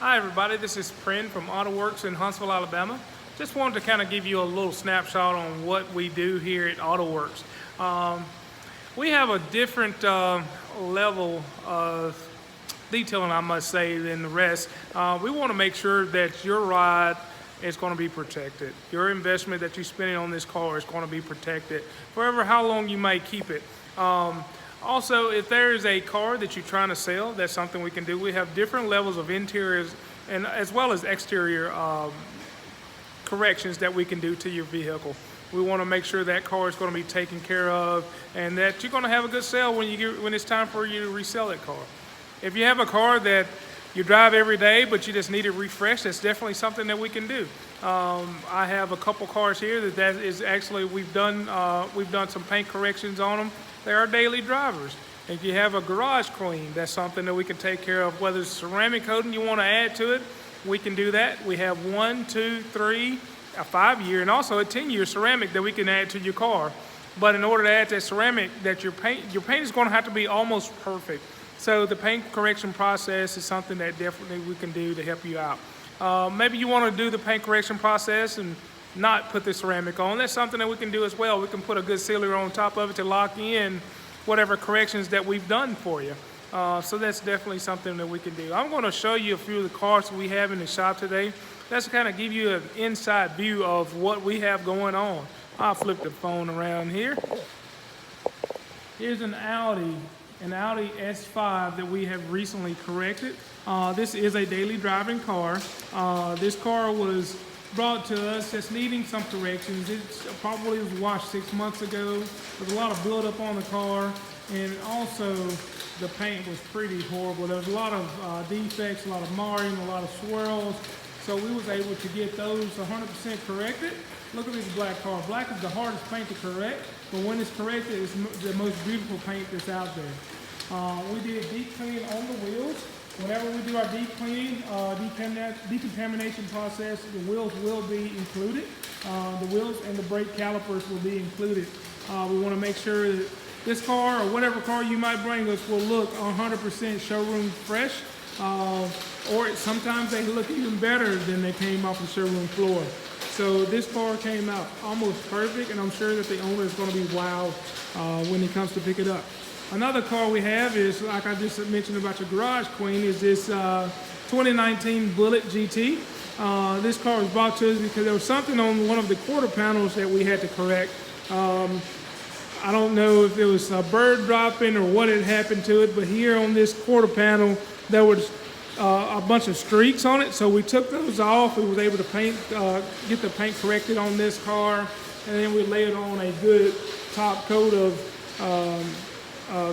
Hi everybody, this is Prin from AutoWorks in Huntsville, Alabama. Just wanted to kind of give you a little snapshot on what we do here at AutoWorks. We have a different level of detailing, I must say, than the rest. We want to make sure that your ride is going to be protected. Your investment that you're spending on this car is going to be protected forever, how long you may keep it. Also, if there is a car that you're trying to sell, that's something we can do. We have different levels of interiors and as well as exterior corrections that we can do to your vehicle. We want to make sure that car is going to be taken care of and that you're going to have a good sale when it's time for you to resell that car. If you have a car that you drive every day but you just need it refreshed, that's definitely something that we can do. I have a couple cars here that is actually we've done some paint corrections on them. They are daily drivers. If you have a garage clean, that's something that we can take care of. Whether it's ceramic coating you want to add to it, we can do that. We have 1, 2, 3, a 5-year, and also a 10-year ceramic that we can add to your car. But in order to add that ceramic, that your paint is going to have to be almost perfect. So the paint correction process is something that definitely we can do to help you out. Maybe you want to do the paint correction process and not put the ceramic on. That's something that we can do as well. We can put a good sealer on top of it to lock in whatever corrections that we've done for you. So that's definitely something that we can do. I'm going to show you a few of the cars we have in the shop today. That's to kind of give you an inside view of what we have going on. I'll flip the phone around here. Here's an Audi S5 that we have recently corrected. This is a daily driving car. This car was brought to us just needing some corrections. It probably was washed 6 months ago. There's a lot of buildup on the car, and also the paint was pretty horrible. There was a lot of defects, a lot of marring, a lot of swirls. So we was able to get those 100% corrected. Look at this black car. Black is the hardest paint to correct, but when it's corrected, it's the most beautiful paint that's out there. We did deep cleaning on the wheels. Whenever we do our deep cleaning, decontamination process, the wheels will be included. The wheels and the brake calipers will be included. We want to make sure that this car or whatever car you might bring us will look 100% showroom fresh. Or sometimes they look even better than they came off the showroom floor. So this car came out almost perfect, and I'm sure that the owner is going to be wowed when he comes to pick it up. Another car we have is, like I just mentioned about your garage queen, is this 2019 Bullitt GT. This car was brought to us because there was something on one of the quarter panels that we had to correct. I don't know if it was a bird dropping or what had happened to it, but here on this quarter panel, there was a bunch of streaks on it. So we took those off. We was able to get the paint corrected on this car, and then we laid on a good top coat of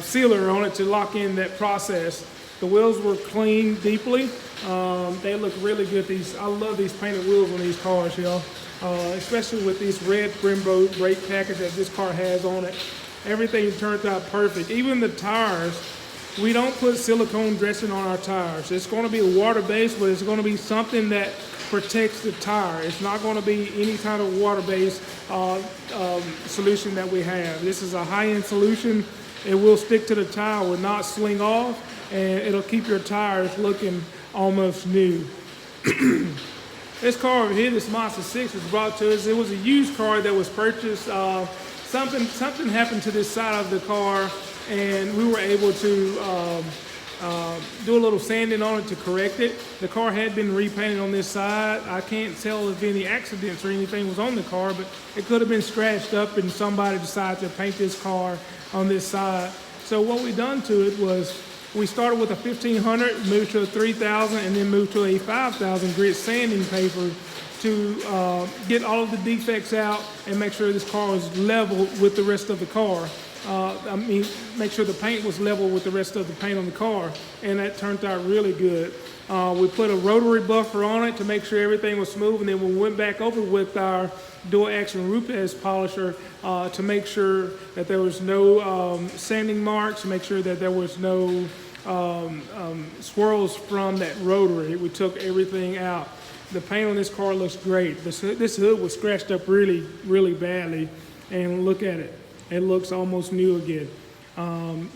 sealer on it to lock in that process. The wheels were cleaned deeply. They look really good. I love these painted wheels on these cars, y'all. Especially with this red Brembo brake package that this car has on it. Everything turned out perfect. Even the tires, we don't put silicone dressing on our tires. It's going to be water-based, but it's going to be something that protects the tire. It's not going to be any kind of water-based solution that we have. This is a high-end solution. It will stick to the tire, will not sling off, and it'll keep your tires looking almost new. This car over here, this Mazda 6, was brought to us. It was a used car that was purchased. Something happened to this side of the car, and we were able to do a little sanding on it to correct it. The car had been repainted on this side. I can't tell if any accidents or anything was on the car, but it could have been scratched up and somebody decided to paint this car on this side. So what we done to it was we started with a 1500, moved to a 3000, and then moved to a 5000 grit sanding paper to get all of the defects out and make sure this car was level with the rest of the car. Make sure the paint was level with the rest of the paint on the car, and that turned out really good. We put a rotary buffer on it to make sure everything was smooth, and then we went back over with our dual action Rupes polisher to make sure that there was no sanding marks, to make sure that there was no swirls from that rotary. We took everything out. The paint on this car looks great. This hood was scratched up really, really badly, and look at it. It looks almost new again.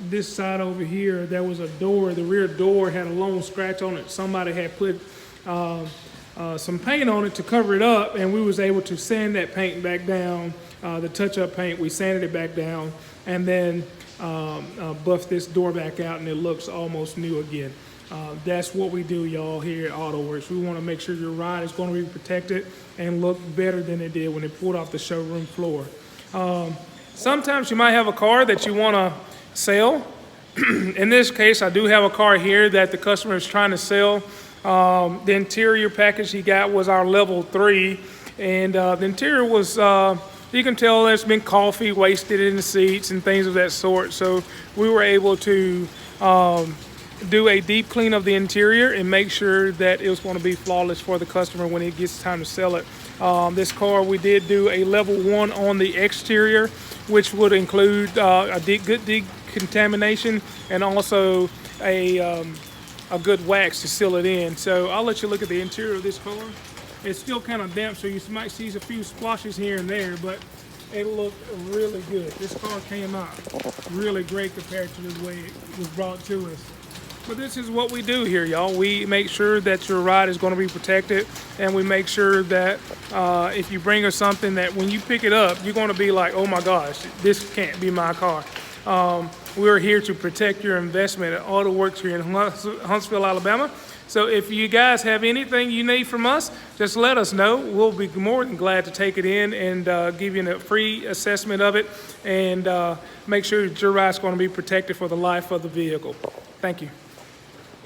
This side over here, there was a door, the rear door had a lone scratch on it. Somebody had put some paint on it to cover it up, and we was able to sand that paint back down, the touch-up paint, we sanded it back down, and then buffed this door back out, and it looks almost new again. That's what we do, y'all, here at AutoWorks. We want to make sure your ride is going to be protected and look better than it did when it pulled off the showroom floor. Sometimes you might have a car that you want to sell. In this case, I do have a car here that the customer is trying to sell. The interior package he got was our level 3, and the interior was, you can tell there's been coffee wasted in the seats and things of that sort. So we were able to do a deep clean of the interior and make sure that it was going to be flawless for the customer when it gets time to sell it. This car, we did do a level 1 on the exterior, which would include a good decontamination and also a good wax to seal it in. So I'll let you look at the interior of this car. It's still kind of damp, so you might see a few splashes here and there, but it looked really good. This car came out really great compared to the way it was brought to us. But this is what we do here, y'all. We make sure that your ride is going to be protected, and we make sure that if you bring us something that when you pick it up, you're going to be like, oh my gosh, this can't be my car. We're here to protect your investment at AutoWorks here in Huntsville, Alabama. So if you guys have anything you need from us, just let us know. We'll be more than glad to take it in and give you a free assessment of it and make sure that your ride's going to be protected for the life of the vehicle. Thank you.